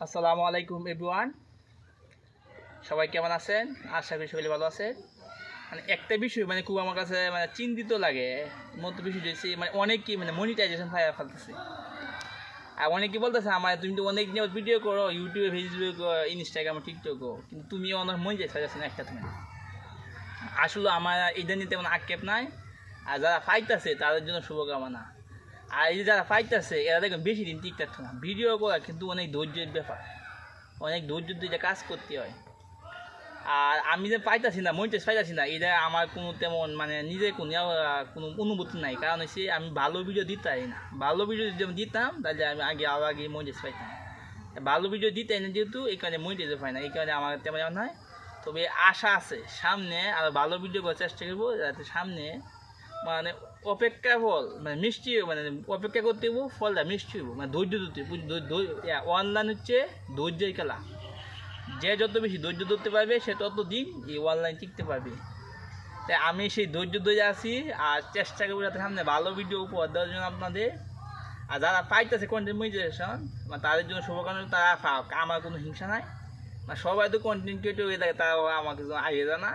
আসসালামু আলাইকুম এভরিওয়ান, সবাই কেমন আছেন? আশা করি সবাই ভালো আছে। একটা বিষয় খুব আমার কাছে চিন্তিত লাগে। মতো বিষয় হচ্ছে অনেকেই মনিটাইজেশন ফাইয়া ফেলতেছে। আর অনেকে বলতেছে তুমি তো অনেক ভিডিও করো ইউটিউবে, ফেসবুক, ইনস্টাগ্রামে, টিকটকও, কিন্তু তুমিও অনেক মনিটাইজ ফাইতেছে না একটা তুমি। আসলে আমার এটা নিতে আক্ষেপ নাই। আর যারা ফাইতেছে তাদের জন্য শুভকামনা। আর এই যে যারা ফাইতেছে এরা দেখবেন বেশি দিন টিকতে না। ভিডিও করা কিন্তু অনেক ধৈর্যের ব্যাপার, অনেক ধৈর্য দিয়ে কাজ করতে হয়। আর আমি যে পাইতাছি না, মনিটাইজ পাইতাছি না, এটা আমার কোনো তেমন নিজে কোনো অনুভূতি নাই। কারণ হচ্ছে আমি ভালো ভিডিও দিতাই না। ভালো ভিডিও যদি আমি দিতাম তাহলে আমি আগে মনিটাইজ পাইতাম। ভালো ভিডিও দিতাই না যেহেতু, এই কারণে মনিটাইজও পাই না। এই কারণে আমার তেমন এমন হয়। তবে আশা আছে সামনে আর ভালো ভিডিও করার চেষ্টা করবো, যাতে সামনে অপেক্ষা ফল মিষ্টি অপেক্ষা করতে হবো, ফলটা মিষ্টি হবো, ধৈর্য ধরতে। অনলাইন হচ্ছে ধৈর্যের খেলা। যে যত বেশি ধৈর্য ধরতে পারবে সে তত দিন এই অনলাইন টিকতে পারবে। তাই আমি সেই ধৈর্য ধরে আছি আর চেষ্টা করবো যাতে সামনে ভালো ভিডিও উপহার দেওয়ার জন্য আপনাদের। আর যারা পাইতেছে কন্টেন্ট মনিটাইজেশন তাদের জন্য শুভকামনা, তারা পাক, আমার কোনো হিংসা নাই। সবাই তো কন্টেন্ট ক্রিয়েটর হয়ে থাকে, তারাও আমাকে আগে জানা।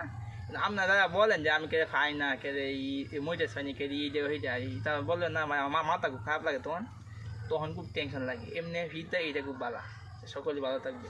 আপনারা যারা বলেন যে আমি কে খাই না, কে এই মনিটাইজ পাইনি, কে এই যে হয়ে যায়, তারা বললেন না আমার মাথা খুব খারাপ লাগে, তখন খুব টেনশন লাগে। এমনি ফিরতে এইটা খুব ভালো। সকলে ভালো থাকবে।